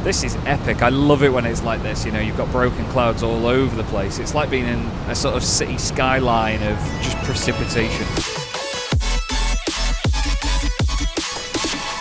This is epic. I love it when it's like this, you know, you've got broken clouds all over the place. It's like being in a sort of city skyline of just precipitation.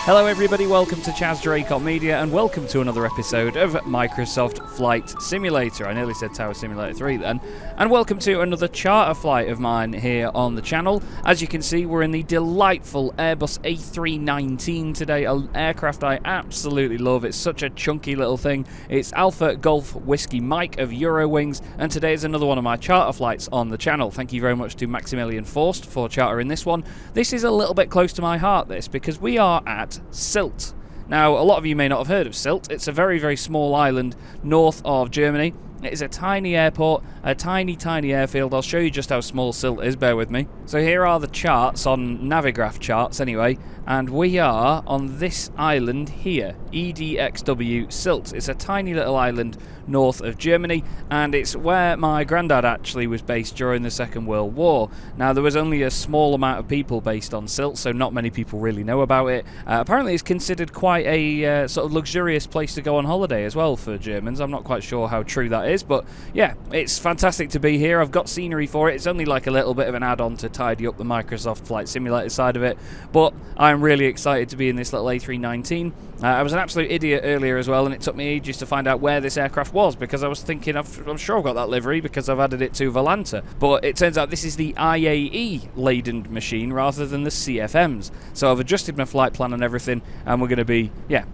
Hello everybody, welcome to Chaz Draycott Media and welcome to another episode of Microsoft Flight Simulator. I nearly said Tower Simulator 3 then. And welcome to another charter flight of mine here on the channel. As you can see, we're in the delightful Airbus A319 today, an aircraft I absolutely love. It's such a chunky little thing. It's Alpha Golf Whiskey Mike of Eurowings, and today is another one of my charter flights on the channel. Thank you very much to Maximilian Forst for chartering this one. This is a little bit close to my heart, this, because we are at Sylt. Now, a lot of you may not have heard of Sylt. It's a very, very small island north of Germany. It is a tiny airport, a tiny, tiny airfield. I'll show you just how small Sylt is, bear with me. So here are the charts, on Navigraph charts anyway, and we are on this island here, EDXW Sylt. It's a tiny little island north of Germany, and it's where my granddad actually was based during the Second World War. Now, there was only a small amount of people based on Sylt, so not many people really know about it. Apparently it's considered quite a sort of luxurious place to go on holiday as well for Germans. I'm not quite sure how true that is, but yeah, it's fantastic to be here. I've got scenery for it. It's only like a little bit of an add-on to tidy up the Microsoft Flight Simulator side of it, but I'm really excited to be in this little A319. I was an absolute idiot earlier as well, and it took me ages to find out where this aircraft was, because I was thinking, I'm sure I've got that livery because I've added it to Volanta, but it turns out this is the IAE laden machine rather than the CFMs. So I've adjusted my flight plan and everything, and we're going to be,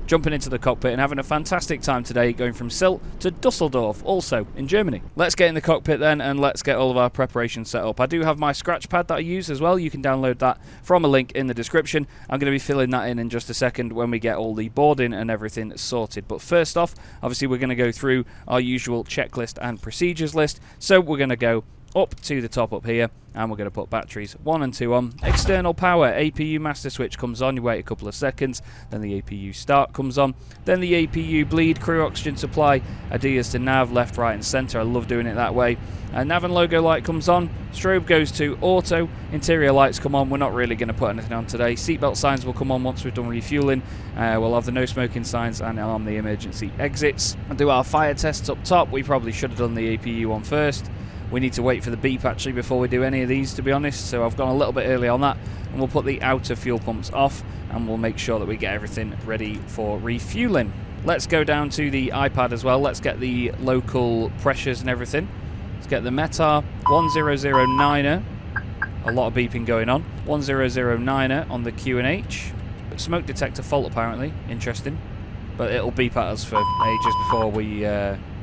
jumping into the cockpit and having a fantastic time today, going from Sylt to Dusseldorf, also in Germany. Let's get in the cockpit then, and let's get all of our preparations set up. I do have my scratch pad that I use as well. You can download that from a link in the description. I'm going to be filling that in just a second when we get all the boarding and everything sorted. But first off, obviously we're going to go through our usual checklist and procedures list. So we're going to go up to the top up here, and we're going to put batteries 1 and 2 on. External power, APU master switch comes on. You wait a couple of seconds, then the APU start comes on, then the APU bleed, crew oxygen supply, adheres to nav, left, right and centre. I love doing it that way. Nav and logo light comes on, strobe goes to auto, interior lights come on. We're not really going to put anything on today. Seatbelt signs will come on once we've done refuelling. We'll have the no smoking signs and on the emergency exits. And do our fire tests up top. We probably should have done the APU one first. We need to wait for the beep actually before we do any of these, to be honest, so I've gone a little bit early on that, and we'll put the outer fuel pumps off, and we'll make sure that we get everything ready for refueling. Let's go down to the iPad as well. Let's get the local pressures and everything. Let's get the METAR 1009er, a lot of beeping going on, 1009er on the QNH. Smoke detector fault apparently, interesting, but it'll beep at us for ages before we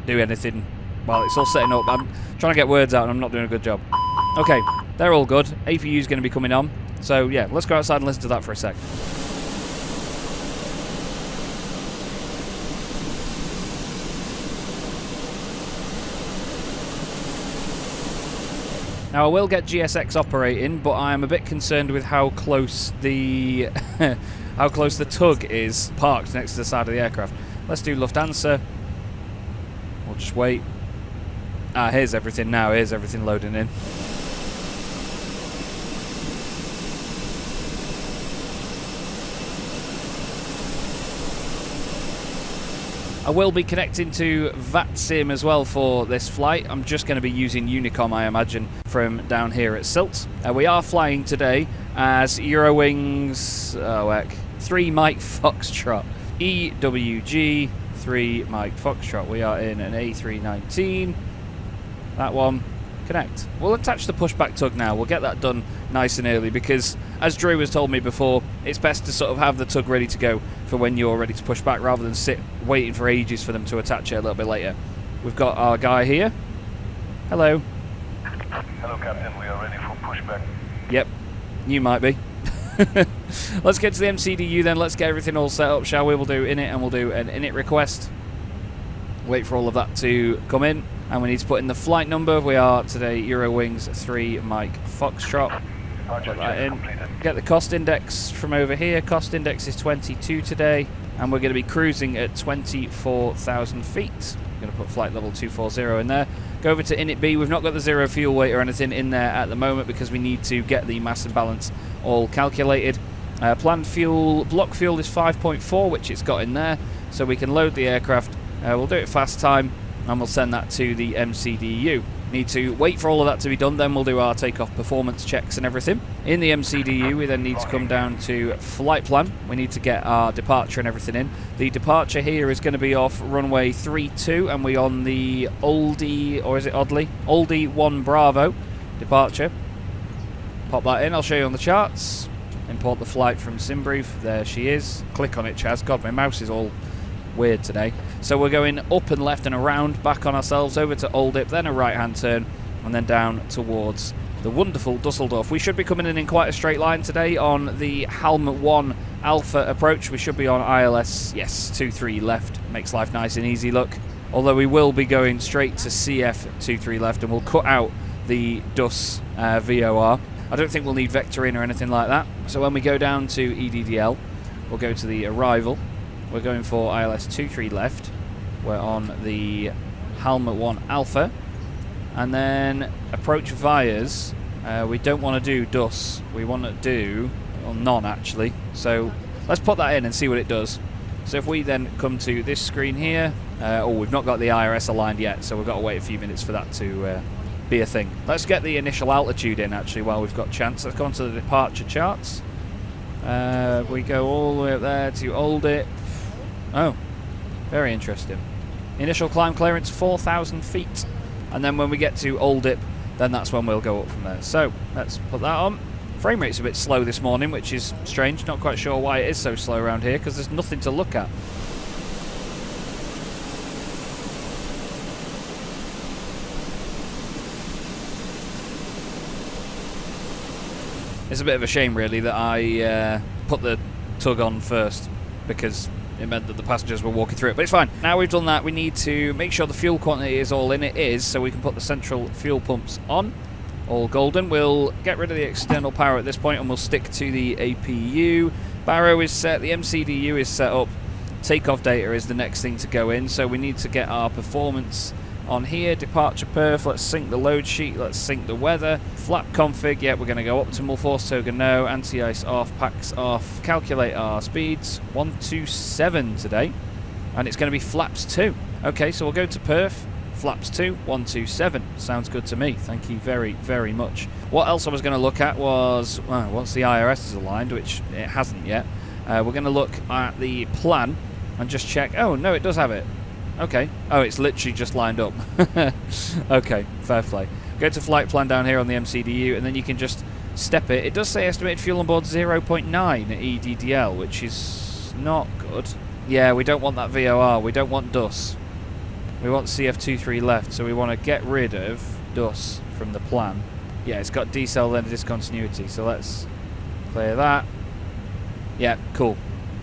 do anything. Well, it's all setting up. I'm trying to get words out and I'm not doing a good job. Okay, they're all good. APU is going to be coming on. So yeah, let's go outside and listen to that for a sec. Now I will get GSX operating, but I am a bit concerned with how close the how close the tug is parked next to the side of the aircraft. Let's do Lufthansa. We'll just wait. Here's everything now. Here's everything loading in. I will be connecting to VATSIM as well for this flight. I'm just going to be using Unicom, I imagine, from down here at Sylt. We are flying today as Eurowings 3 Mike Foxtrot. EWG 3 Mike Foxtrot. We are in an A319. That one, connect. We'll attach the pushback tug now. We'll get that done nice and early because, as Drew has told me before, it's best to sort of have the tug ready to go for when you're ready to push back rather than sit waiting for ages for them to attach it a little bit later. We've got our guy here. Hello. Hello, Captain. We are ready for pushback. Yep, you might be. Let's get to the MCDU then. Let's get everything all set up, shall we? We'll do init and we'll do an init request. Wait for all of that to come in. And we need to put in the flight number. We are today Eurowings 3 Mike Foxtrot. Put that in. Get the cost index from over here. Cost index is 22 today. And we're going to be cruising at 24,000 feet. I'm going to put flight level 240 in there. Go over to init B. We've not got the zero fuel weight or anything in there at the moment because we need to get the mass and balance all calculated. Planned fuel, block fuel is 5.4, which it's got in there. so we can load the aircraft. We'll do it fast time, and we'll send that to the MCDU. Need to wait for all of that to be done, then we'll do our takeoff performance checks and everything. In the MCDU, we then need to come down to flight plan. We need to get our departure and everything in. The departure here is going to be off runway 32, and we're on the Oldie, or is it Oddly? Oldie 1 Bravo departure. Pop that in, I'll show you on the charts. Import the flight from SimBrief. There she is. Click on it, Chaz. God, my mouse is all weird today. So we're going up and left and around, back on ourselves, over to Old Dip, then a right-hand turn, and then down towards the wonderful Dusseldorf. We should be coming in quite a straight line today on the Helm 1 Alpha approach. We should be on ILS, yes, 23 left. Makes life nice and easy, look. Although we will be going straight to CF 23 left, and we'll cut out the Dus VOR. I don't think we'll need vector in or anything like that. So when we go down to EDDL, we'll go to the arrival. We're going for ILS 23 left. We're on the Helm 1 Alpha. And then approach vias. We don't want to do Dus. We want to do, well, none actually. So let's put that in and see what it does. So if we then come to this screen here. We've not got the IRS aligned yet, so we've got to wait a few minutes for that to be a thing. Let's get the initial altitude in actually while we've got chance. Let's go on to the departure charts. We go all the way up there to Old Dip. Oh, very interesting. Initial climb clearance 4,000 feet, and then when we get to Old Dip, then that's when we'll go up from there. So let's put that on. Frame rate's a bit slow this morning, which is strange. Not quite sure why it is so slow around here, because there's nothing to look at. It's a bit of a shame really that I put the tug on first, because it meant that the passengers were walking through it, but it's fine. Now we've done that, we need to make sure the fuel quantity is all in. It is, so we can put the central fuel pumps on. All golden. We'll get rid of the external power at this point, and we'll stick to the APU. Barrow is set, the MCDU is set up. Takeoff data is the next thing to go in, so we need to get our performance on here. Departure perf, let's sync the load sheet, let's sync the weather. Flap config, yeah, we're going to go optimal force token no, anti-ice off, packs off. Calculate our speeds, 127 today, and it's going to be flaps 2. Okay, so we'll go to perf, flaps 2, 127. Sounds good to me, thank you very, very much. What else I was going to look at was, once the IRS is aligned, which it hasn't yet, we're going to look at the plan and just check. Oh, no, it does have it. Okay. Oh, it's literally just lined up. Okay, fair play. Go to flight plan down here on the MCDU, and then you can just step it. It does say estimated fuel on board 0.9 EDDL, which is not good. Yeah, we don't want that VOR. We don't want Dus. We want CF23 left, so we want to get rid of Dus from the plan. Yeah, it's got decel then discontinuity, so let's clear that. Yeah, cool.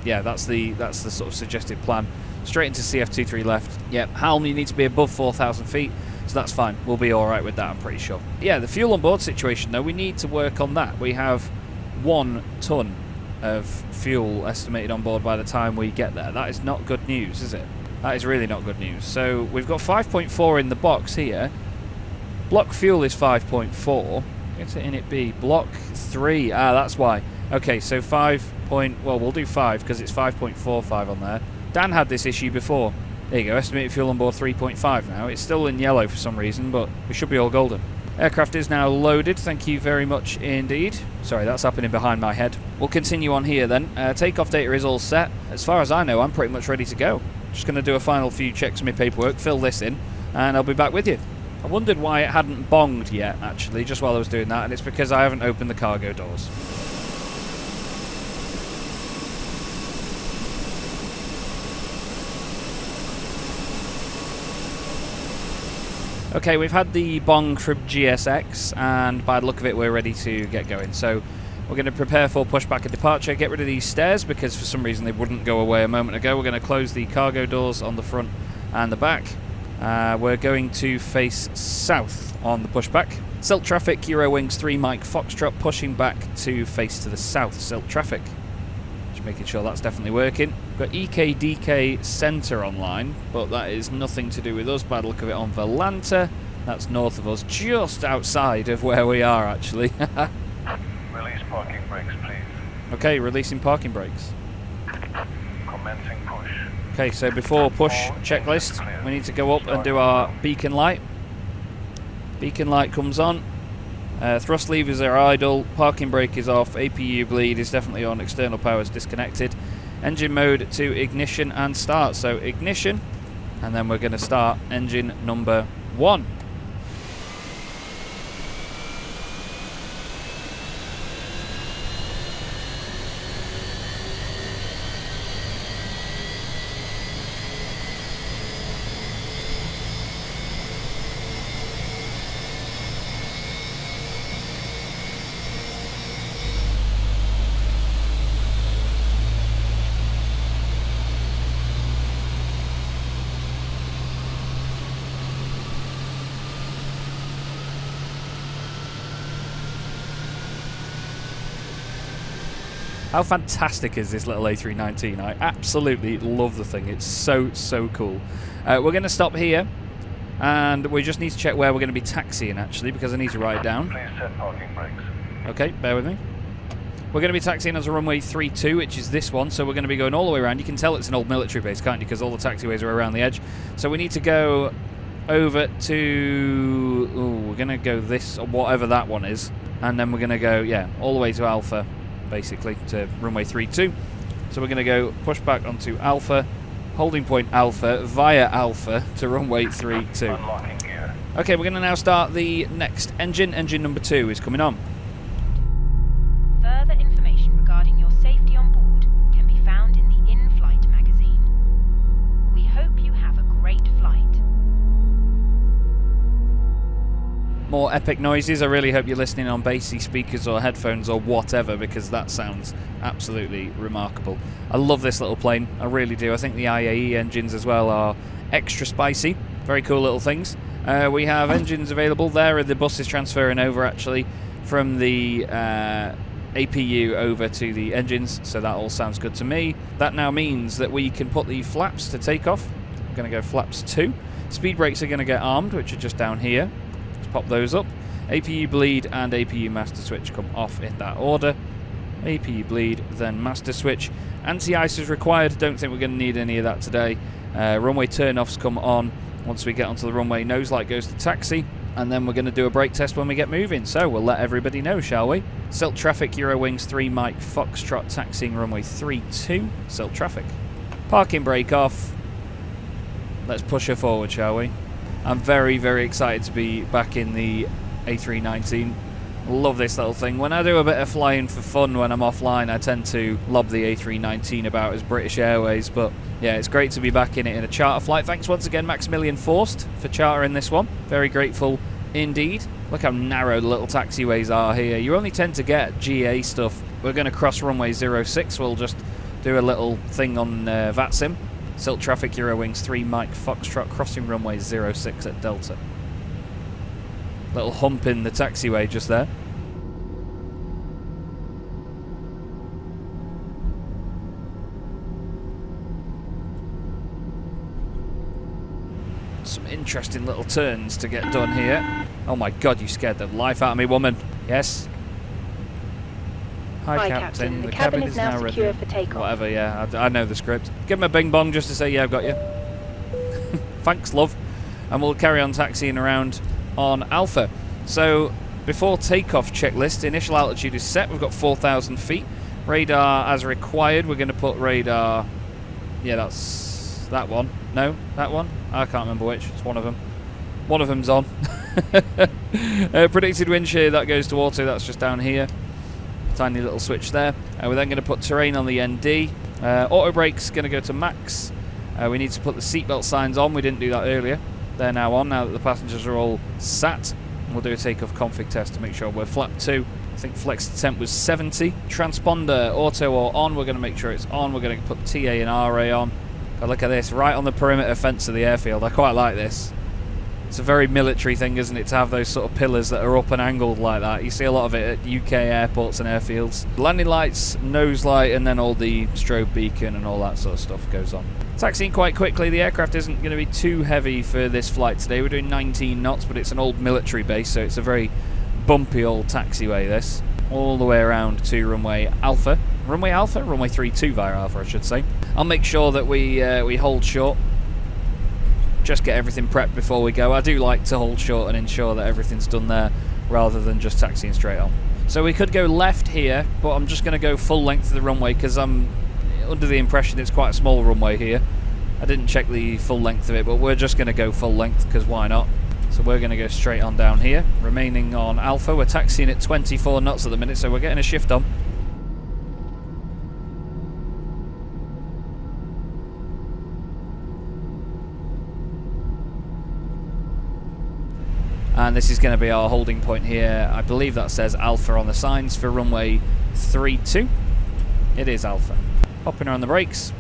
Yeah, that's the sort of suggested plan. Straight into CF23 left. Yep, Helm, you need to be above 4,000 feet, so that's fine. We'll be alright with that, I'm pretty sure. Yeah, the fuel on board situation, though, we need to work on that. We have 1 ton of fuel estimated on board by the time we get there. That is not good news, is it? That is really not good news. So we've got 5.4 in the box here. Block fuel is 5.4. What's it in it be? Block 3. Ah, that's why. Okay, so well, we'll do 5 because it's 5.45 on there. Dan had this issue before. There you go, estimated fuel on board 3.5 now. It's still in yellow for some reason, but we should be all golden. Aircraft is now loaded, thank you very much indeed. Sorry, that's happening behind my head. We'll continue on here then. Takeoff data is all set. As far as I know, I'm pretty much ready to go. Just going to do a final few checks of my paperwork, fill this in, and I'll be back with you. I wondered why it hadn't bonged yet, actually, just while I was doing that, and it's because I haven't opened the cargo doors. Okay, we've had the bong from GSX, and by the look of it, we're ready to get going. So we're going to prepare for pushback and departure, get rid of these stairs, because for some reason they wouldn't go away a moment ago. We're going to close the cargo doors on the front and the back. We're going to face south on the pushback. Silk traffic, Eurowings 3 Mike Foxtrot, pushing back to face to the south. Silk traffic. Just making sure that's definitely working. We've got EKDK Centre online, but that is nothing to do with us. By the look of it on Volanta. That's north of us, just outside of where we are actually. Release parking brakes, please. Okay, releasing parking brakes. Commencing push. Okay, so before push checklist, we need to go up and do our beacon light. Beacon light comes on. Thrust levers are idle, parking brake is off, APU bleed is definitely on, external power is disconnected. Engine mode to ignition and start. So ignition, and then we're going to start engine number 1. How fantastic is this little A319? I absolutely love the thing. It's so cool. We're going to stop here, and we just need to check where we're going to be taxiing, actually, because I need to write it down. Please set parking brakes. Okay, bear with me. We're going to be taxiing as a runway 32, which is this one, so we're going to be going all the way around. You can tell it's an old military base, can't you, because all the taxiways are around the edge. So we need to go over to... Ooh, we're going to go this, or whatever that one is, and then we're going to go, yeah, all the way to Alpha, basically, to runway 32. So we're going to go push back onto Alpha, holding point Alpha, via Alpha to runway 32. Unlocking gear. Okay, we're going to now start the next engine. Engine number 2 is coming on. Further information regarding your safety on board can be found in the in-flight magazine. We hope you have a great flight. More epic noises. I really hope you're listening on bassy speakers or headphones or whatever, because that sounds absolutely remarkable. I love this little plane, I really do. I think the IAE engines as well are extra spicy. Very cool little things. We have engines available. There are the buses transferring over, actually, from the APU over to the engines, so that all sounds good to me. That now means that we can put the flaps to take off. I'm going to go flaps 2. Speed brakes are going to get armed, which are just down here. Pop those up. APU bleed and APU master switch come off in that order. APU bleed, then master switch. Anti-ice is required. Don't think we're going to need any of that today. Runway turn-offs come on once we get onto the runway. Nose light goes to taxi, and then we're going to do a brake test when we get moving. So we'll let everybody know, shall we? Silt traffic, Eurowings 3 Mike Foxtrot taxiing runway 32. Silt traffic. Parking brake off. Let's push her forward, shall we? I'm very excited to be back in the A319. Love this little thing. When I do a bit of flying for fun when I'm offline, I tend to lob the A319 about as British Airways, but yeah, it's great to be back in it in a charter flight. Thanks once again, Maximilian Forst, for chartering this one. Very grateful indeed. Look how narrow the little taxiways are here. You only tend to get GA stuff. We're going to cross runway 06. We'll just do a little thing on VATSIM. Silt traffic, Eurowings 3 Mike Foxtrot crossing runway 06 at Delta. Little hump in the taxiway just there. Some interesting little turns to get done here. Oh my god, you scared the life out of me, woman. Yes. Hi, Captain. The cabin is now secure for takeoff. Whatever, yeah, I know the script. Give him a bing bong just to say, yeah, I've got you. Thanks, love. And we'll carry on taxiing around on Alpha. So, before takeoff checklist, initial altitude is set. We've got 4,000 feet. Radar as required. We're going to put radar... Yeah, that's that one. No, that one? I can't remember which. It's one of them. One of them's on. Predicted wind shear, that goes to auto. That's just down here. Tiny little switch there. We're then going to put terrain on the ND. Auto brake's going to go to max. We need to put the seatbelt signs on. We didn't do that earlier. They're now on, now that the passengers are all sat. We'll do a takeoff config test to make sure we're flap 2. I think flex temp was 70. Transponder, auto or on. We're going to make sure it's on. We're going to put TA and RA on. God, look at this, right on the perimeter fence of the airfield. I quite like this. It's a very military thing, isn't it, to have those sort of pillars that are up and angled like that. You see a lot of it at UK airports and airfields. Landing lights, nose light, and then all the strobe beacon and all that sort of stuff goes on. Taxiing quite quickly. The aircraft isn't going to be too heavy for this flight today. We're doing 19 knots, but it's an old military base, so it's a very bumpy old taxiway, this. all the way around to runway Alpha. Runway Alpha? Runway 32 via Alpha, I should say. I'll make sure that we hold short. Just get everything prepped before we go. I do like to hold short and ensure that everything's done there rather than just taxiing straight on. So we could go left here, but I'm just going to go full length of the runway because I'm under the impression it's quite a small runway here. I didn't check the full length of it, but we're just going to go full length because why not? So we're going to go straight on down here, remaining on Alpha. We're taxiing at 24 knots at the minute, so we're getting a shift on. And this is going to be our holding point here. I believe that says Alpha on the signs for runway 32. It is Alpha. Popping her on the brakes.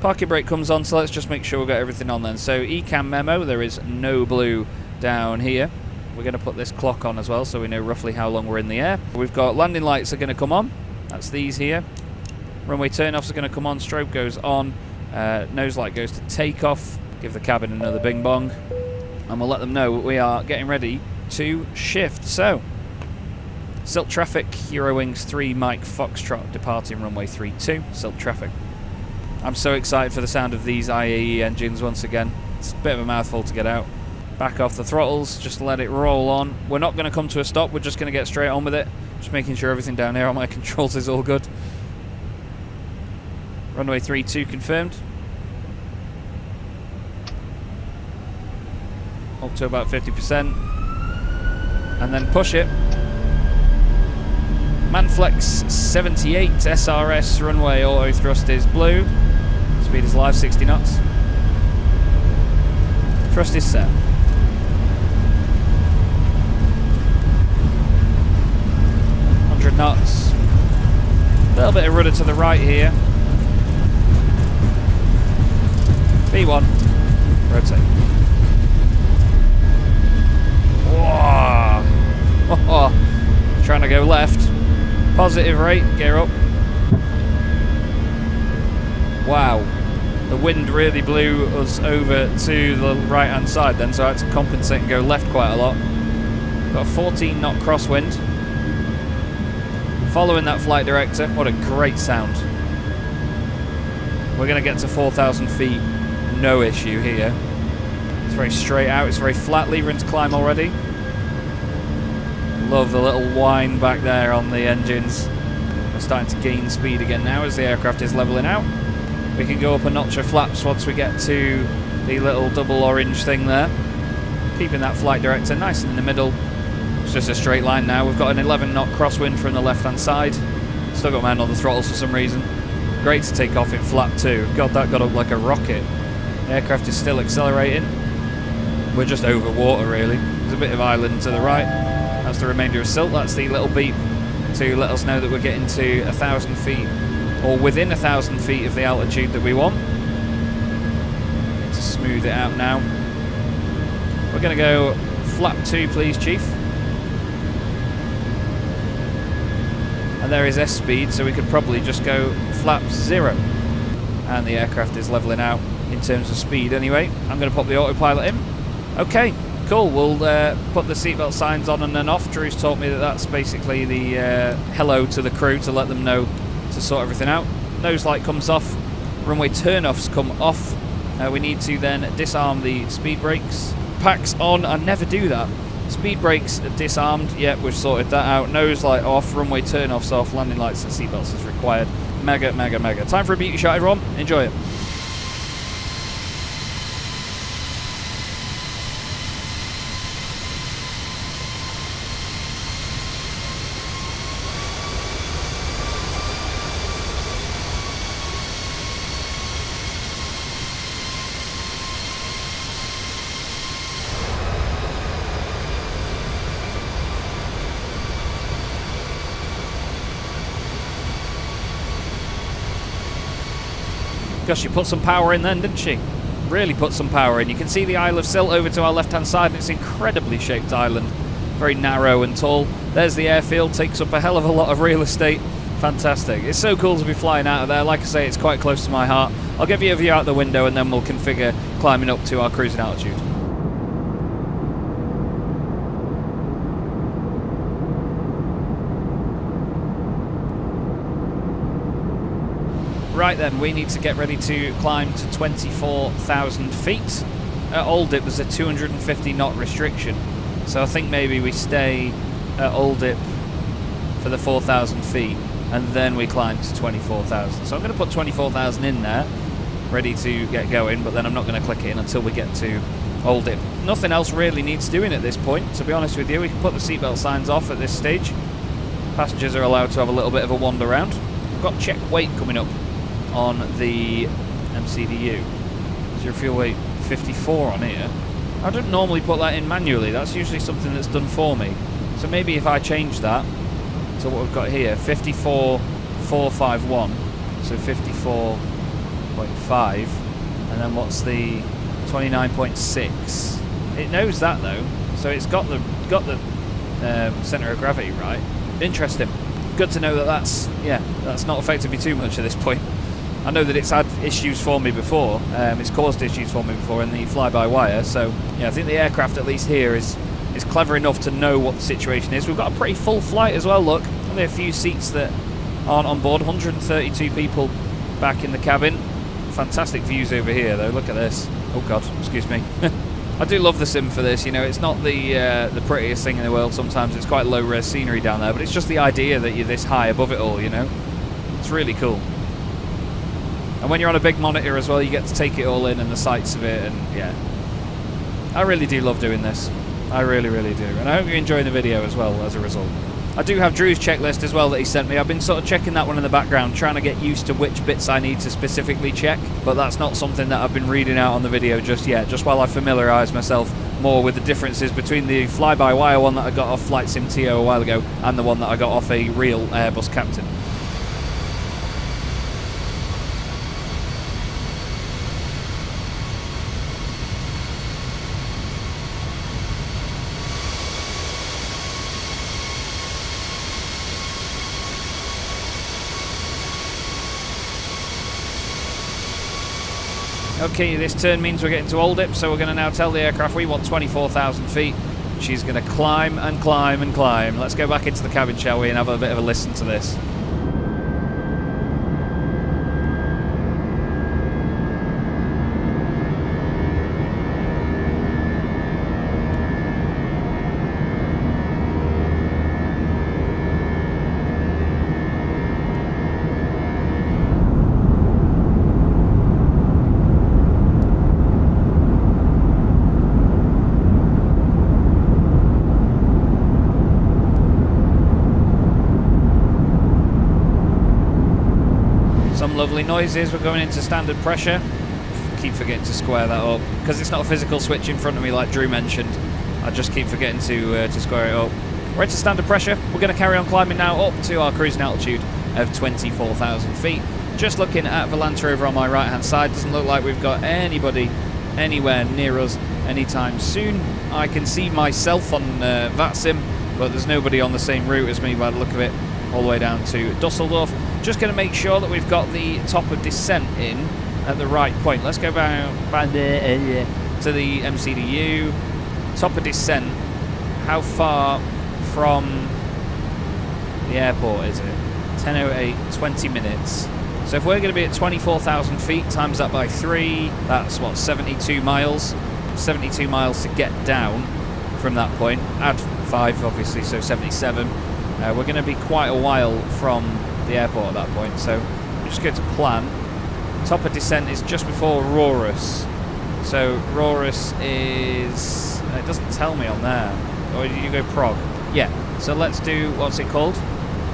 Parking brake comes on, so let's just make sure we've got everything on then. So ECAM memo, there is no blue down here. We're going to put this clock on as well so we know roughly how long we're in the air. We've got landing lights are going to come on. That's these here. Runway turn-offs are going to come on. Strobe goes on. Nose light goes to takeoff. Give the cabin another bing bong. And we'll let them know we are getting ready to shift. So, Silt traffic, Eurowings 3 Mike Foxtrot departing runway 32, Silt traffic. I'm so excited for the sound of these IAE engines once again. It's a bit of a mouthful to get out. Back off the throttles, just let it roll on. We're not going to come to a stop, we're just going to get straight on with it. Just making sure everything down here on my controls is all good. Runway 32 confirmed. Up to about 50%, and then push it. Manflex 78 SRS runway auto thrust is blue. Speed is live, 60 knots. Thrust is set. Knots. A little bit of rudder to the right here. B1. Rotate. Whoa. Trying to go left. Positive rate. Gear up. Wow. The wind really blew us over to the right hand side then, so I had to compensate and go left quite a lot. Got a 14 knot crosswind. Following that flight director. What a great sound. We're going to get to 4,000 feet. No issue here. It's very straight out. It's very flat. Levering to climb already. Love the little whine back there on the engines. We're starting to gain speed again now as the aircraft is leveling out. We can go up a notch of flaps once we get to the little double orange thing there. Keeping that flight director nice in the middle. It's just a straight line now. We've got an 11 knot crosswind from the left hand side. Still got my hand on the throttles for some reason. Great to take off in flap too. God, that got up like a rocket. The aircraft is still accelerating. We're just over water really. There's a bit of island to the right. That's the remainder of silt. That's the little beep to let us know that we're getting to 1,000 feet or within 1,000 feet of the altitude that we want. To smooth it out now. We're going to go flap 2 please, Chief. And there is S-speed, so we could probably just go flap 0. And the aircraft is leveling out in terms of speed anyway. I'm going to pop the autopilot in. Okay, cool. We'll put the seatbelt signs on and then off. Drew's taught me that that's basically the hello to the crew to let them know to sort everything out. Nose light comes off. Runway turn-offs come off. We need to then disarm the speed brakes. Packs on. I never do that. Speed brakes disarmed. Yep, we've sorted that out. Nose light off. Runway turn-offs off. Landing lights and seatbelts is required. Mega, mega, mega. Time for a beauty shot, everyone. Enjoy it. Gosh, she put some power in then, didn't she? Really put some power in. You can see the Isle of Silt over to our left-hand side, and it's an incredibly shaped island. Very narrow and tall. There's the airfield, takes up a hell of a lot of real estate. Fantastic. It's so cool to be flying out of there. Like I say, it's quite close to my heart. I'll give you a view out the window, and then we'll configure climbing up to our cruising altitude. Right then, we need to get ready to climb to 24,000 feet. At Oldip there's a 250 knot restriction, so I think maybe we stay at Oldip for the 4,000 feet and then we climb to 24,000. So I'm going to put 24,000 in there, ready to get going, but then I'm not going to click it in until we get to Oldip. Nothing else really needs doing at this point, to be honest with you. We can put the seatbelt signs off at this stage. Passengers are allowed to have a little bit of a wander around. We've got check weight coming up on the MCDU. Is your fuel weight 54 on here? I don't normally put that in manually. That's usually something that's done for me. So maybe if I change that to what we've got here, 54,451, so 54.5, and then what's the 29.6? It knows that though, so it's got the centre of gravity right. Interesting. Good to know that that's not affected me too much at this point. I know that it's had issues for me before. It's caused issues for me before in the fly-by-wire. So yeah, I think the aircraft at least here is clever enough to know what the situation is. We've got a pretty full flight as well. Look, only a few seats that aren't on board. 132 people back in the cabin. Fantastic views over here, though. Look at this. Oh God, excuse me. I do love the sim for this. You know, it's not the prettiest thing in the world. Sometimes it's quite low-res scenery down there, but it's just the idea that you're this high above it all. You know, it's really cool. And when you're on a big monitor as well, you get to take it all in and the sights of it, and yeah, I really do love doing this. I really, really do. And I hope you're enjoying the video as well as a result. I do have Drew's checklist as well that he sent me. I've been sort of checking that one in the background, trying to get used to which bits I need to specifically check, but that's not something that I've been reading out on the video just yet, just while I familiarise myself more with the differences between the fly-by-wire one that I got off Flight Sim TO a while ago and the one that I got off a real Airbus Captain. Okay, this turn means we're getting to Oldip, so we're going to now tell the aircraft we want 24,000 feet. She's going to climb and climb and climb. Let's go back into the cabin, shall we, and have a bit of a listen to this. Lovely noises. We're going into standard pressure. Keep forgetting to square that up because it's not a physical switch in front of me like Drew mentioned. I just keep forgetting to square it up. We're into standard pressure. We're going to carry on climbing now up to our cruising altitude of 24,000 feet. Just looking at Volanta over on my right hand side, doesn't look like we've got anybody anywhere near us anytime soon. I can see myself on VATSIM, but there's nobody on the same route as me by the look of it, all the way down to Dusseldorf. Just going to make sure that we've got the top of descent in at the right point. Let's go back to the MCDU. Top of descent. How far from the airport is it? 10:08, 20 minutes. So if we're going to be at 24,000 feet, times that by 3, that's what, 72 miles? 72 miles to get down from that point. Add 5, obviously, so 77. We're going to be quite a while from the airport at that point, so we're just going to plan. Top of descent is just before Rorus. So Rorus is... it doesn't tell me on there. Or did you go Prague? Yeah, so let's do, what's it called?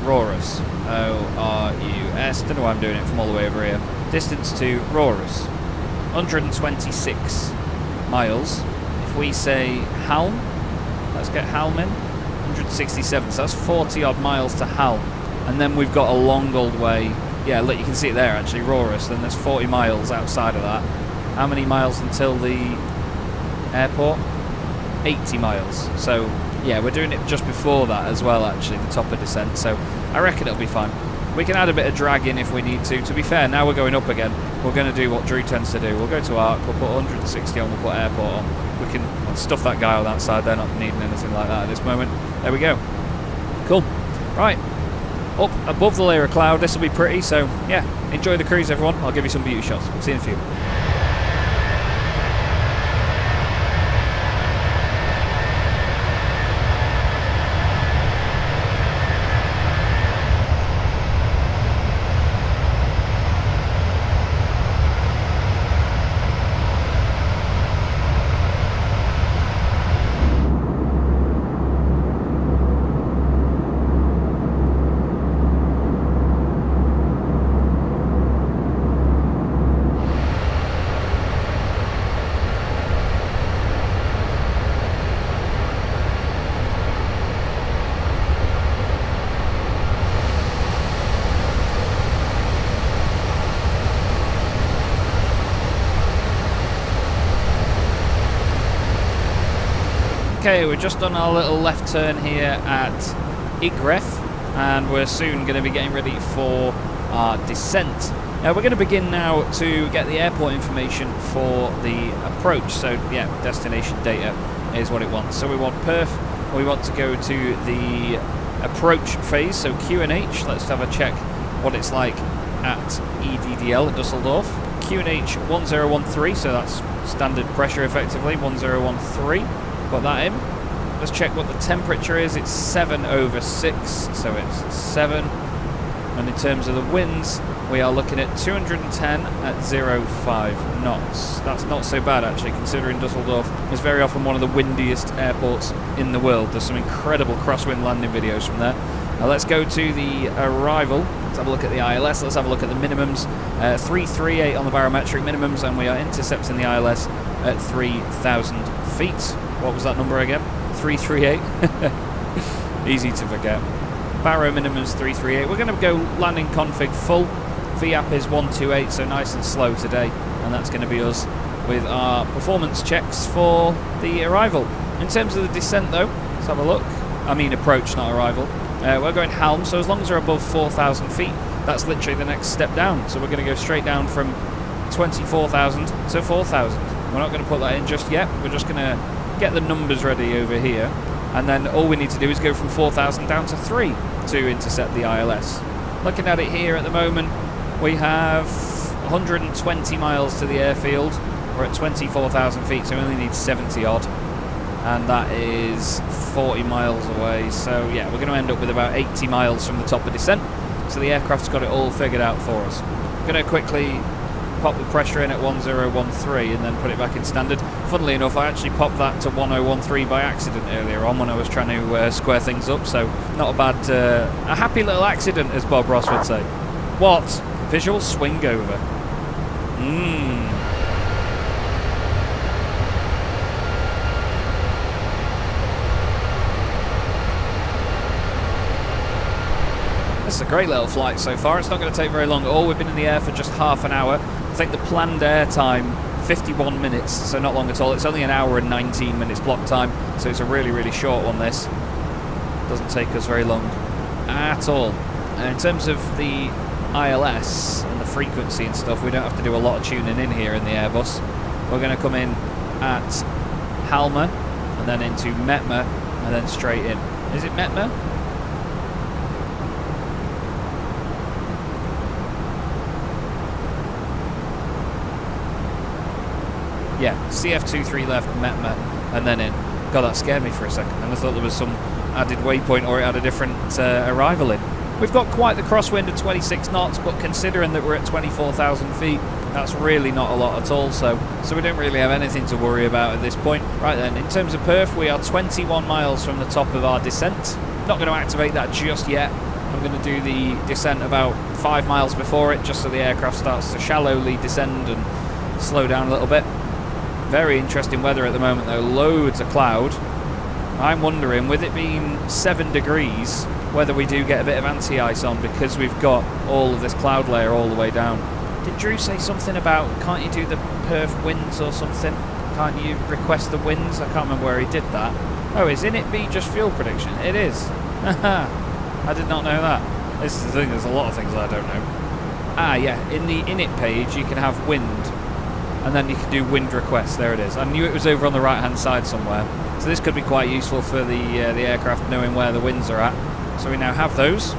Rorus. O-R-U-S. Don't know why I'm doing it from all the way over here. Distance to Rorus. 126 miles. If we say Halm, let's get Halm in. 167, so that's 40 odd miles to Halm, and then we've got a long old way. Yeah, look, you can see it there actually, Rorus. Then there's 40 miles outside of that. How many miles until the airport? 80 miles. So yeah, we're doing it just before that as well, actually, the top of descent, so I reckon it'll be fine. We can add a bit of drag in if we need to. To be fair, now we're going up again, we're going to do what Drew tends to do. We'll go to ARC, we'll put 160 on, we'll put airport on. We can stuff that guy on that side, they're not needing anything like that at this moment. There we go. Cool. Right. up above the layer of cloud. This will be pretty, so yeah, enjoy the cruise everyone. I'll give you some beauty shots. See you in a few. Okay, we've just done our little left turn here at Igref, and we're soon going to be getting ready for our descent. Now we're going to begin now to get the airport information for the approach. So yeah, destination data is what it wants. So we want Perth, we want to go to the approach phase, so QNH. Let's have a check what it's like at EDDL at Dusseldorf. QNH 1013, so that's standard pressure effectively, 1013. Put that in. Let's check what the temperature is. It's 7 over 6, so it's 7. And in terms of the winds, we are looking at 210 at 0.5 knots. That's not so bad actually, considering Dusseldorf is very often one of the windiest airports in the world. There's some incredible crosswind landing videos from there. Now let's go to the arrival. Let's have a look at the ILS. Let's have a look at the minimums. 338 on the barometric minimums, and we are intercepting the ILS at 3,000 feet. What was that number again? 338. Easy to forget. Baro minimum's 338. We're going to go landing config full. VAP is 128, so nice and slow today. And that's going to be us with our performance checks for the arrival. In terms of the descent though, let's have a look. I mean approach, not arrival. We're going helm, so as long as we're above 4,000 feet, that's literally the next step down. So we're going to go straight down from 24,000 to 4,000. We're not going to put that in just yet. We're just going to get the numbers ready over here, and then all we need to do is go from 4,000 down to 3 to intercept the ILS. Looking at it here at the moment, we have 120 miles to the airfield. We're at 24,000 feet, so we only need 70 odd, and that is 40 miles away. So yeah, we're going to end up with about 80 miles from the top of descent. So the aircraft's got it all figured out for us. I'm going to quickly pop the pressure in at 1013 and then put it back in standard. Funnily enough, I actually popped that to 1013 by accident earlier on when I was trying to square things up, so not a bad, a happy little accident, as Bob Ross would say. What? Visual swing over. This is a great little flight so far. It's not going to take very long at all. We've been in the air for just half an hour. I think the planned air time 51 minutes, so not long at all. It's only an hour and 19 minutes block time, so it's a really, really short one, this. Doesn't take us very long at all. And in terms of the ILS and the frequency and stuff, we don't have to do a lot of tuning in here in the Airbus. We're going to come in at Halma, and then into Metma, and then straight in. Is it Metma? Yeah, CF23 left, Metma, and then in. God, that scared me for a second. And I thought there was some added waypoint, or it had a different arrival in. We've got quite the crosswind at 26 knots, but considering that we're at 24,000 feet, that's really not a lot at all. So we don't really have anything to worry about at this point. Right then, in terms of perf, we are 21 miles from the top of our descent. Not going to activate that just yet. I'm going to do the descent about 5 miles before it, just so the aircraft starts to shallowly descend and slow down a little bit. Very interesting weather at the moment though, loads of cloud. I'm wondering, with it being 7 degrees, whether we do get a bit of anti-ice on, because we've got all of this cloud layer all the way down. Did Drew say something about, can't you do the perf winds or something? Can't you request the winds? I can't remember where he did that. Oh, is init just fuel prediction? It is. I did not know that. This is the thing, there's a lot of things I don't know. Ah yeah, in the init page you can have wind, and then you can do wind requests. There it is. I knew it was over on the right hand side somewhere. So this could be quite useful for the aircraft knowing where the winds are at. So we now have those.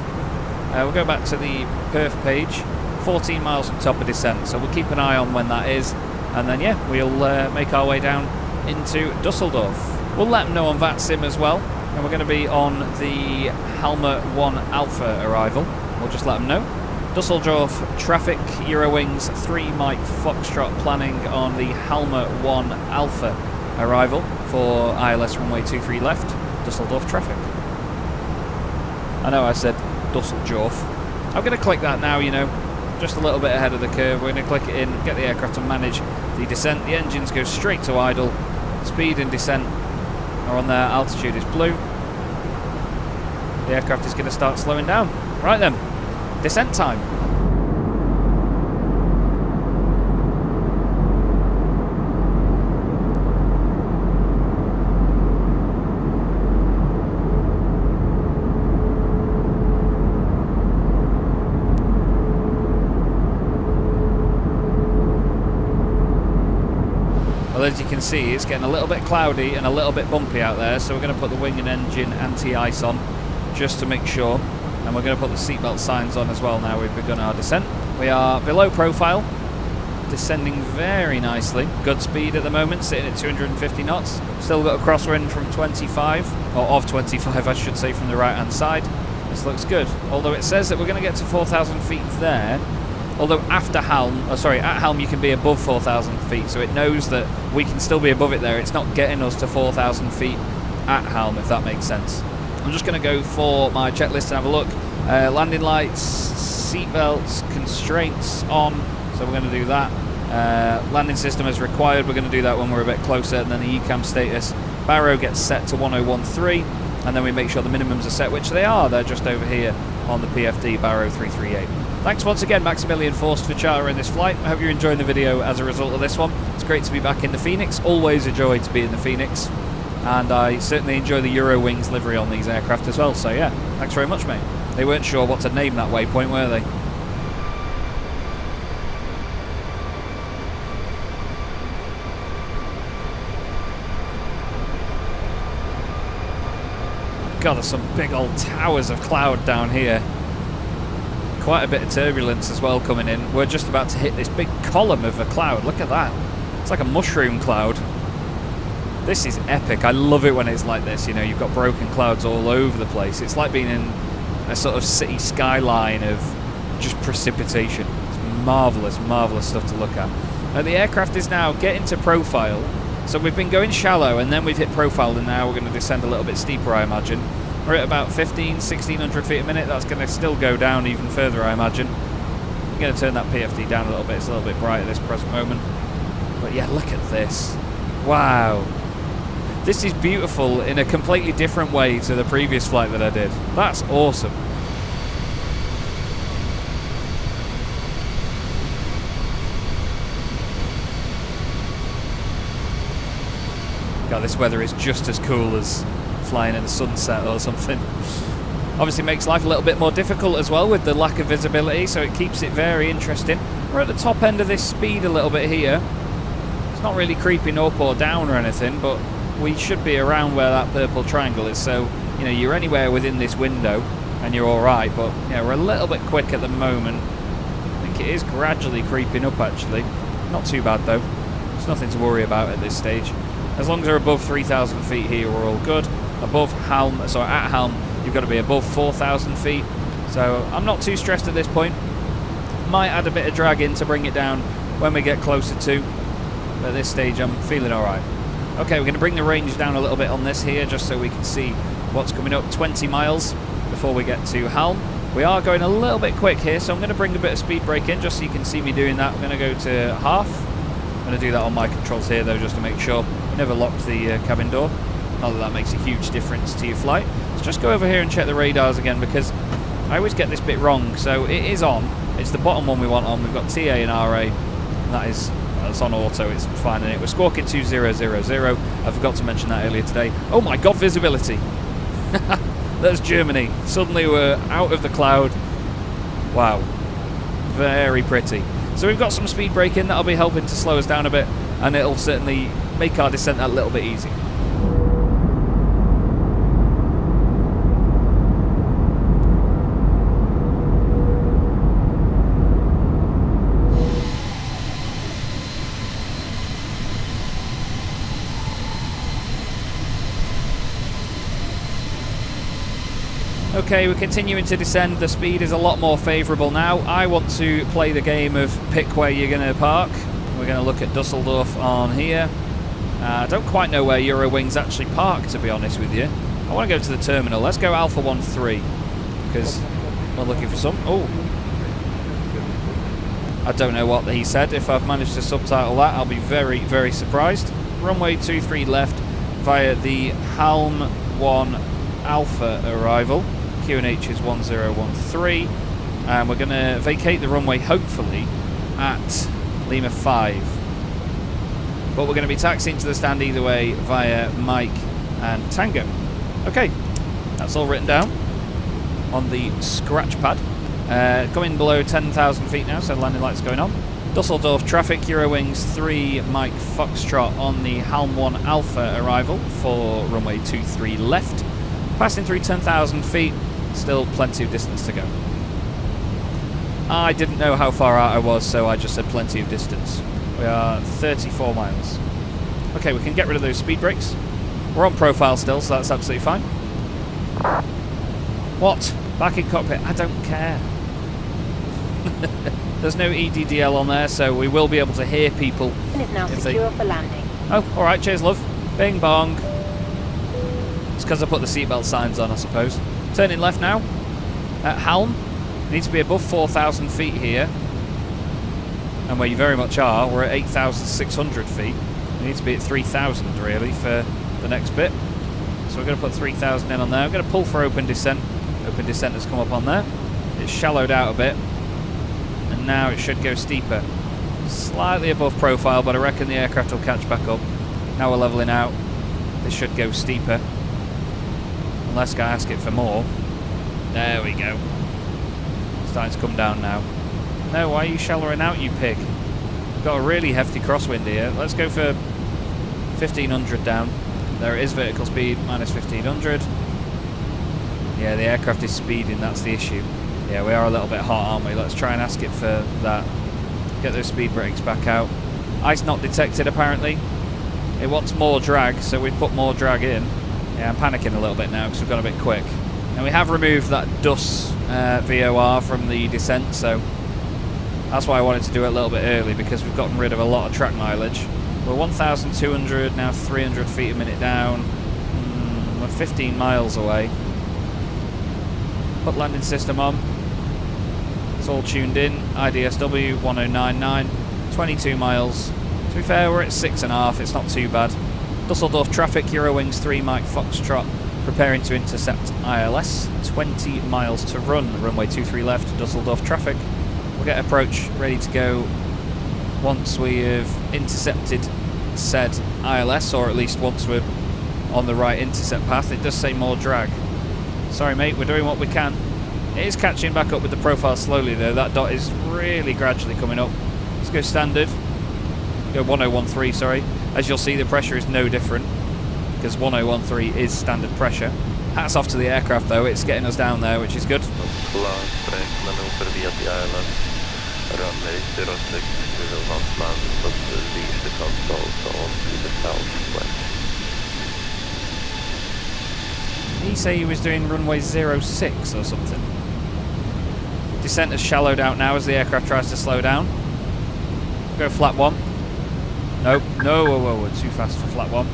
We'll go back to the perf page. 14 miles from top of descent, so we'll keep an eye on when that is, and then yeah, we'll make our way down into Dusseldorf. We'll let them know on VATSIM as well, and we're going to be on the Halma 1 Alpha arrival. We'll just let them know. Dusseldorf traffic, Eurowings 3 Mike Foxtrot planning on the Halma 1 Alpha arrival for ILS runway 23 left, Dusseldorf traffic. I know I said Dusseldorf. I'm going to click that now, you know, just a little bit ahead of the curve. We're going to click it in, get the aircraft to manage the descent. The engines go straight to idle. Speed and descent are on there. Altitude is blue. The aircraft is going to start slowing down. Right then, descent time. Well, as you can see, it's getting a little bit cloudy and a little bit bumpy out there, so we're going to put the wing and engine anti-ice on just to make sure, and we're going to put the seatbelt signs on as well now we've begun our descent. We are below profile, descending very nicely. Good speed at the moment, sitting at 250 knots. Still got a crosswind from 25, or of 25 I should say, from the right hand side. This looks good, although it says that we're going to get to 4,000 feet there. Although after Helm, at Helm you can be above 4,000 feet, so it knows that we can still be above it there. It's not getting us to 4,000 feet at Helm, if that makes sense. I'm just going to go for my checklist and have a look. Landing lights, seat belts, constraints on, so we're going to do that. Landing system as required, we're going to do that when we're a bit closer, and then the ECAM status. Baro gets set to 1013, and then we make sure the minimums are set, which they are. They're just over here on the PFD Baro 338. Thanks once again, Maximilian Forst, for chartering this flight. I hope you're enjoying the video as a result of this one. It's great to be back in the Fenix. Always a joy to be in the Fenix. And I certainly enjoy the Eurowings livery on these aircraft as well. So yeah, thanks very much, mate. They weren't sure what to name that waypoint, were they? God, there's some big old towers of cloud down here. Quite a bit of turbulence as well coming in. We're just about to hit this big column of a cloud. Look at that. It's like a mushroom cloud. This is epic. I love it when it's like this. You know, you've got broken clouds all over the place. It's like being in a sort of city skyline of just precipitation. It's marvellous, marvellous stuff to look at. Now, the aircraft is now getting to profile. So we've been going shallow, and then we've hit profile, and now we're going to descend a little bit steeper, I imagine. We're at about 1,600 feet a minute. That's going to still go down even further, I imagine. I'm going to turn that PFD down a little bit. It's a little bit bright at this present moment. But yeah, look at this. Wow. This is beautiful in a completely different way to the previous flight that I did. That's awesome. God, this weather is just as cool as flying in the sunset or something. Obviously makes life a little bit more difficult as well with the lack of visibility, so it keeps it very interesting. We're at the top end of this speed a little bit here. It's not really creeping up or down or anything, but we should be around where that purple triangle is, so you know, you're anywhere within this window and you're alright. But yeah, we're a little bit quick at the moment. I think it is gradually creeping up actually. Not too bad though. There's nothing to worry about at this stage. As long as we're above 3,000 feet here, we're all good. Above Helm, sorry, at Helm, you've got to be above 4,000 feet. So I'm not too stressed at this point. Might add a bit of drag in to bring it down when we get closer to. But at this stage, I'm feeling alright. Okay, we're going to bring the range down a little bit on this here, just so we can see what's coming up. 20 miles before we get to Helm. We are going a little bit quick here, so I'm going to bring a bit of speed brake in, just so you can see me doing that. I'm going to go to half. I'm going to do that on my controls here, though, just to make sure. I never locked the cabin door. Not that that makes a huge difference to your flight. Let's just go over here and check the radars again, because I always get this bit wrong. So it is on. It's the bottom one we want on. We've got TA and RA. And that's on auto. It's fine in it. We're squawking 2000. I forgot to mention that earlier today. Oh my God, visibility. There's Germany. Suddenly we're out of the cloud. Wow. Very pretty. So we've got some speed brake in. That'll be helping to slow us down a bit. And it'll certainly make our descent a little bit easier. Okay, we're continuing to descend. The speed is a lot more favourable now. I want to play the game of pick where you're going to park. We're going to look at Dusseldorf on here. I don't quite know where Eurowings actually park, to be honest with you. I want to go to the terminal. Let's go Alpha 13, because we're looking for some... Oh! I don't know what he said. If I've managed to subtitle that, I'll be very, very surprised. Runway 23 left via the Halm 1 Alpha arrival. QNH is 1013. And we're going to vacate the runway, hopefully, at Lima 5. But we're going to be taxiing to the stand either way via Mike and Tango. Okay, that's all written down on the scratch pad. Coming below 10,000 feet now, so landing lights going on. Dusseldorf traffic, Eurowings 3 Mike Foxtrot on the Halm 1 Alpha arrival for runway 23 left. Passing through 10,000 feet, still plenty of distance to go. I didn't know how far out I was, so I just said plenty of distance. We are 34 miles. Okay, we can get rid of those speed brakes. We're on profile still, so that's absolutely fine. What? Back in cockpit? I don't care. There's no EDDL on there, so we will be able to hear people. And is now secure for landing. Oh, alright, cheers love. Bing bong. It's because I put the seatbelt signs on, I suppose. Turning left now. At Halm. We need to be above 4,000 feet here. And where you very much are, we're at 8,600 feet. We need to be at 3,000 really for the next bit. So we're going to put 3,000 in on there. I'm going to pull for open descent. Open descent has come up on there. It's shallowed out a bit. And now it should go steeper. Slightly above profile, but I reckon the aircraft will catch back up. Now we're levelling out. This should go steeper. Unless I ask it for more. There we go. Starting to come down now. No, why are you shallowing out, you pig? Got a really hefty crosswind here. Let's go for 1,500 down. There it is, vertical speed, minus 1,500. Yeah, the aircraft is speeding, that's the issue. Yeah, we are a little bit hot, aren't we? Let's try and ask it for that. Get those speed brakes back out. Ice not detected, apparently. It wants more drag, so we've put more drag in. Yeah, I'm panicking a little bit now because we've gone a bit quick. And we have removed that DUS VOR from the descent, so that's why I wanted to do it a little bit early, because we've gotten rid of a lot of track mileage. We're 1,200, now 300 feet a minute down. We're 15 miles away. Put landing system on. It's all tuned in. IDSW 1099, 22 miles. To be fair, we're at 6.5, it's not too bad. Dusseldorf traffic, Eurowings 3 Mike Foxtrot, preparing to intercept ILS. 20 miles to run, runway 23 left, Dusseldorf traffic. We'll get approach ready to go once we have intercepted said ILS, or at least once we're on the right intercept path. It does say more drag. Sorry mate, we're doing what we can. It is catching back up with the profile slowly though. That dot is really gradually coming up. Let's go standard. Go 1013, sorry. As you'll see, the pressure is no different, because 1013 is standard pressure. Hats off to the aircraft though, it's getting us down there, which is good. Runway 06, we will not land, but leave the controls on to the southwest. Did he say he was doing runway 06 or something? Descent has shallowed out now as the aircraft tries to slow down. Go flat 1. Nope, no, whoa, we're too fast for flat 1.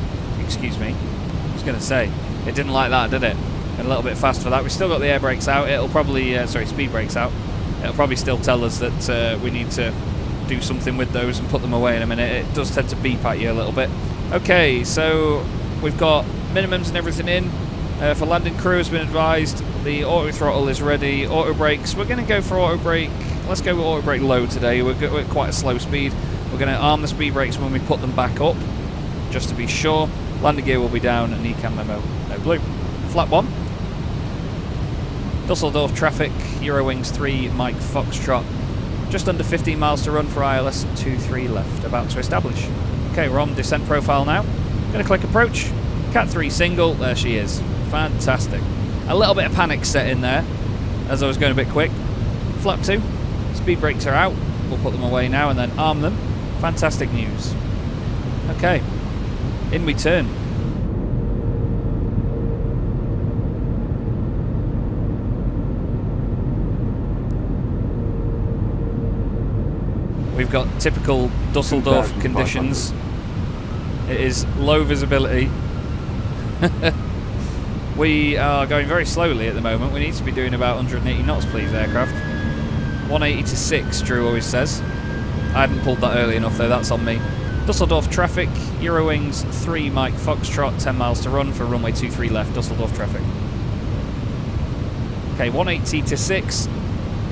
Excuse me. I was going to say, it didn't like that, did it? Got a little bit fast for that. We've still got the air brakes out. It'll probably, speed brakes out. It'll probably still tell us that we need to do something with those and put them away in a minute. It does tend to beep at you a little bit. Okay, so we've got minimums and everything in. For landing crew has been advised. The auto throttle is ready. Auto brakes. We're going to go for auto brake. Let's go with auto brake low today. We're at quite a slow speed. We're going to arm the speed brakes when we put them back up, just to be sure. Landing gear will be down and ECAM memo no blue. Flat 1. Dusseldorf traffic, Eurowings 3 Mike Foxtrot. Just under 15 miles to run for ILS 23 left, about to establish. Okay, we're on descent profile now. Going to click approach. Cat 3 single, there she is. Fantastic. A little bit of panic set in there, as I was going a bit quick. Flap 2, speed brakes are out. We'll put them away now and then arm them. Fantastic news. Okay, in we turn. We've got typical Dusseldorf conditions. It is low visibility. We are going very slowly at the moment. We need to be doing about 180 knots, please, aircraft. 180 to 6, Drew always says. I hadn't pulled that early enough, though. That's on me. Dusseldorf traffic. Eurowings 3 Mike Foxtrot. 10 miles to run for runway 23 left. Dusseldorf traffic. Okay, 180 to 6.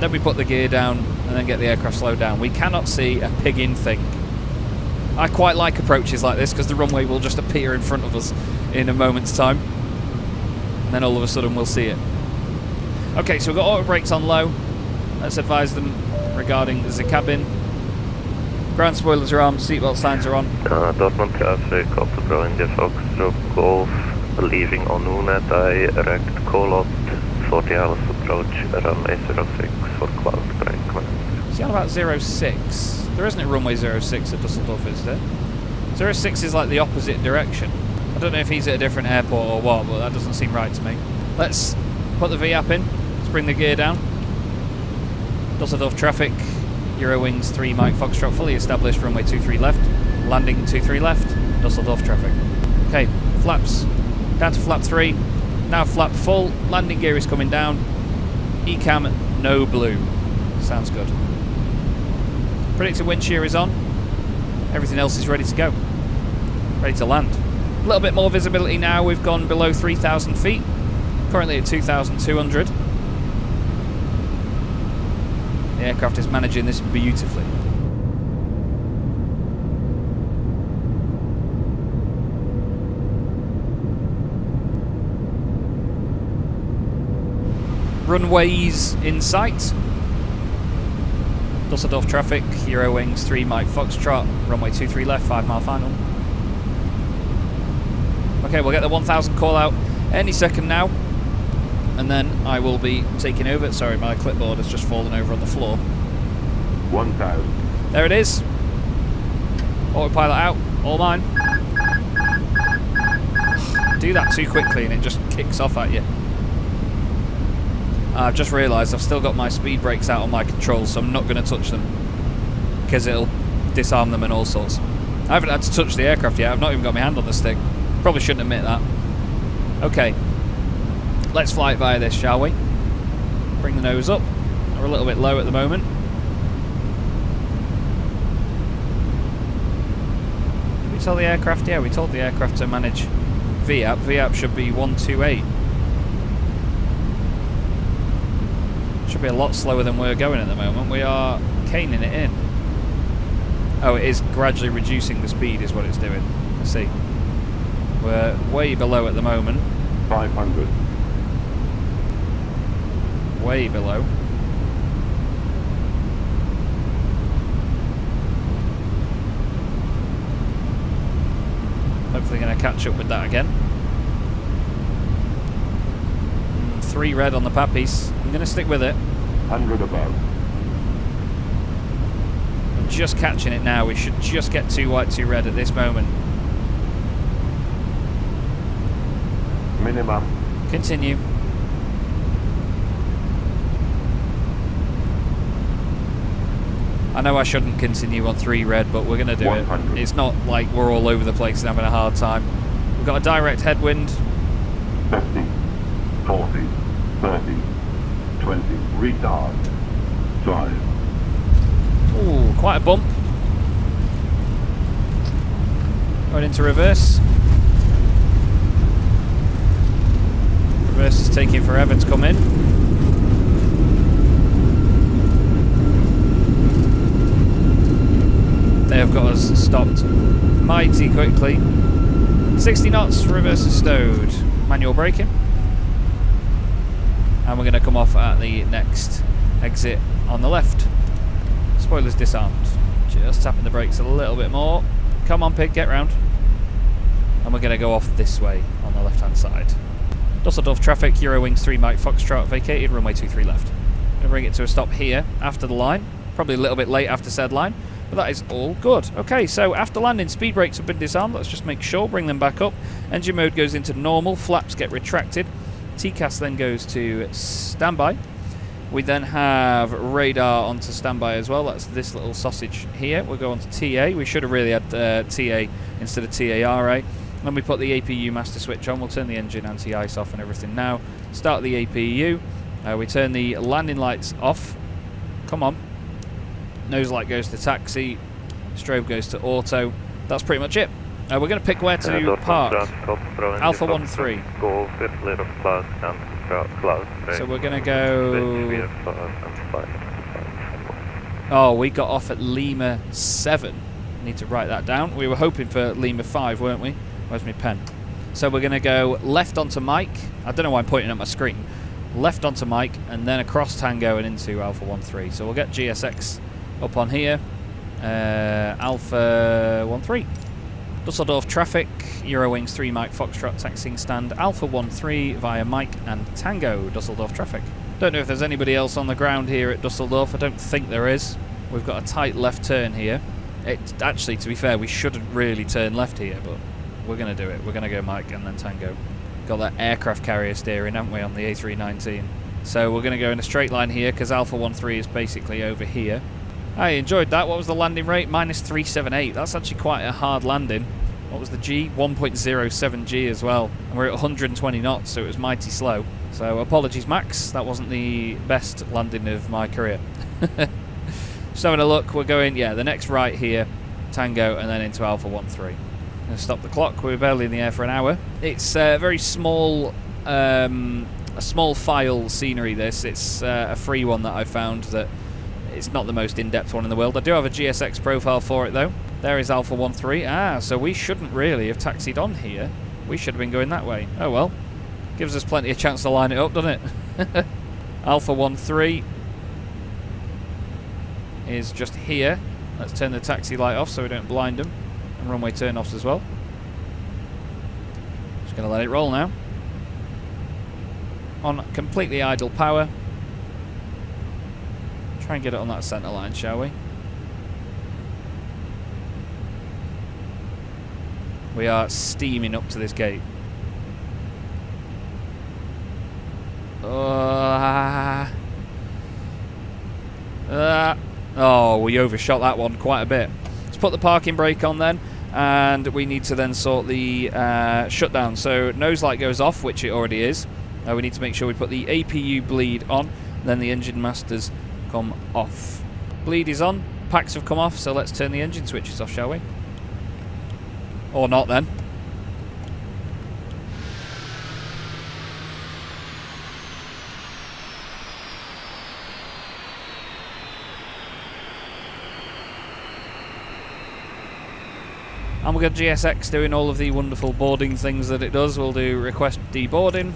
Then we put the gear down and then get the aircraft slowed down. We cannot see a pigging thing. I quite like approaches like this because the runway will just appear in front of us in a moment's time. And then all of a sudden we'll see it. Okay, so we've got auto brakes on low. Let's advise them regarding the cabin. Ground spoilers are on, seatbelt signs are on. Dortmund traffic, Opera India Foxtrot Golf, leaving on Una direct call out 40 hours approach, runway 06 for cloud brakeman. See on about 06. There isn't a runway 06 at Dusseldorf, is there? 06 is like the opposite direction. I don't know if he's at a different airport or what, but that doesn't seem right to me. Let's put the VAP in. Let's bring the gear down. Dusseldorf traffic. Eurowings 3 Mike Foxtrot, fully established, runway 23 left. Landing 23 left. Dusseldorf traffic. Okay, flaps. Down to flap 3. Now flap full. Landing gear is coming down. ECAM, no blue. Sounds good. Predicted wind shear is on. Everything else is ready to go. Ready to land. A little bit more visibility now. We've gone below 3,000 feet. Currently at 2,200. The aircraft is managing this beautifully. Runways in sight. Dusseldorf traffic, Eurowings 3 Mike Foxtrot, runway 23 left, 5 mile final. Okay, we'll get the 1000 call out any second now. And then I will be taking over. Sorry, my clipboard has just fallen over on the floor. 1000. There it is. Autopilot out, all mine. Do that too quickly and it just kicks off at you. I've just realised I've still got my speed brakes out on my controls, so I'm not going to touch them because it'll disarm them and all sorts. I haven't had to touch the aircraft yet. I've not even got my hand on the stick. Probably shouldn't admit that. Okay, let's fly it via this, shall we? Bring the nose up. We're a little bit low at the moment. Did we tell the aircraft? Yeah, we told the aircraft to manage VAP. VAP should be 128. Should be a lot slower than we're going at the moment. We are caning it in. Oh, it is gradually reducing the speed is what it's doing. I see. We're way below at the moment. 500. Way below. Hopefully going to catch up with that again. 3 red on the pappies. I'm going to stick with it. 100 above. I'm just catching it now. We should just get 2 white, 2 red at this moment. Minimum. Continue. I know I shouldn't continue on 3 red, but we're going to do 100. it. It's not like we're all over the place and having a hard time. We've got a direct headwind. 50, 40, 30, 20, retard. 5. Ooh, quite a bump. Going into reverse. Reverse is taking forever to come in. They have got us stopped mighty quickly. 60 knots, reverse is stowed. Manual braking. And we're going to come off at the next exit on the left. Spoilers disarmed. Just tapping the brakes a little bit more. Come on, pig, get round. And we're going to go off this way on the left hand side. Dusseldorf traffic, Eurowings 3 Mike Foxtrot, vacated, runway 23 left. Going to bring it to a stop here after the line. Probably a little bit late after said line, but that is all good. Okay, so after landing, speed brakes have been disarmed. Let's just make sure, bring them back up. Engine mode goes into normal, flaps get retracted. TCAS then goes to standby. We then have radar onto standby as well. That's this little sausage here. We'll go on to TA. We should have really had TA instead of TARA. Then we put the APU master switch on. We'll turn the engine anti-ice off and everything now. Start the APU. We turn the landing lights off. Come on. Nose light goes to taxi. Strobe goes to auto. That's pretty much it. We're going to pick where to park. Alpha 1-3. So we're going to go... Oh, we got off at Lima 7. Need to write that down. We were hoping for Lima 5, weren't we? Where's my pen? So we're going to go left onto Mike. I don't know why I'm pointing at my screen. Left onto Mike, and then across Tango and into Alpha 1-3. So we'll get GSX up on here. Alpha 1-3. Dusseldorf traffic, Eurowings 3 Mike Foxtrot taxiing stand, Alpha 1-3 via Mike and Tango, Dusseldorf traffic. Don't know if there's anybody else on the ground here at Dusseldorf. I don't think there is. We've got a tight left turn here. Actually, to be fair, we shouldn't really turn left here, but we're going to do it. We're going to go Mike and then Tango. Got that aircraft carrier steering, haven't we, on the A319. So we're going to go in a straight line here because Alpha 1-3 is basically over here. I enjoyed that. What was the landing rate? -378. That's actually quite a hard landing. What was the G? 1.07 G as well. And we're at 120 knots, so it was mighty slow. So apologies, Max. That wasn't the best landing of my career. Just having a look. We're going, yeah, the next right here, Tango, and then into Alpha 1-3. Going to stop the clock. We're barely in the air for an hour. It's a very small, a small file scenery, this. It's a free one that I found that it's not the most in-depth one in the world. I do have a GSX profile for it, though. There is Alpha 1-3. Ah, so we shouldn't really have taxied on here. We should have been going that way. Oh, well. Gives us plenty of chance to line it up, doesn't it? Alpha 1-3 is just here. Let's turn the taxi light off so we don't blind them. And runway turn-offs as well. Just going to let it roll now. On completely idle power. Try and get it on that centre line, shall we? We are steaming up to this gate. Oh, we overshot that one quite a bit. Let's put the parking brake on then, and we need to then sort the shutdown. So nose light goes off, which it already is. We need to make sure we put the APU bleed on, then the engine masters come off. Bleed is on, packs have come off, so let's turn the engine switches off, shall we? Or not then. And we've got GSX doing all of the wonderful boarding things that it does. We'll do request deboarding.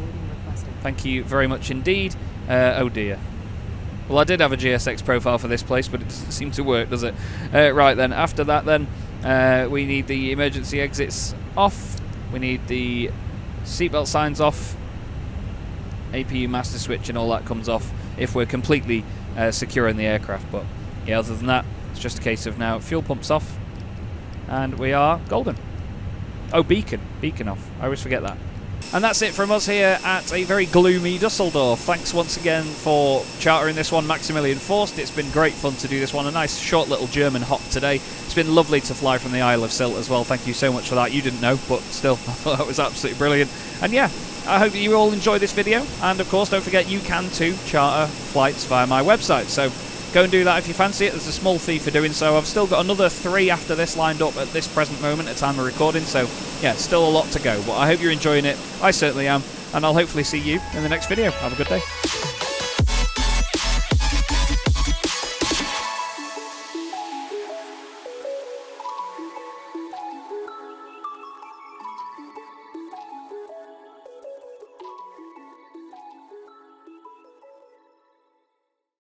Thank you very much indeed. Oh dear. Well, I did have a GSX profile for this place, but it doesn't seem to work, does it? Right then, after that then, we need the emergency exits off. We need the seatbelt signs off. APU master switch and all that comes off if we're completely secure in the aircraft. But yeah, other than that, it's just a case of now fuel pumps off. And we are golden. Oh, beacon off. I always forget that. And that's it from us here at a very gloomy Dusseldorf. Thanks once again for chartering this one, Maximilian Forst. It's been great fun to do this one. A nice short little German hop today. It's been lovely to fly from the Isle of Sylt as well. Thank you so much for that. You didn't know, but still, I thought that was absolutely brilliant. And yeah, I hope that you all enjoyed this video. And of course, don't forget you can too charter flights via my website. So go and do that if you fancy it. There's a small fee for doing so. I've still got another 3 after this lined up at this present moment at time of recording. So yeah, still a lot to go. But I hope you're enjoying it. I certainly am. And I'll hopefully see you in the next video. Have a good day.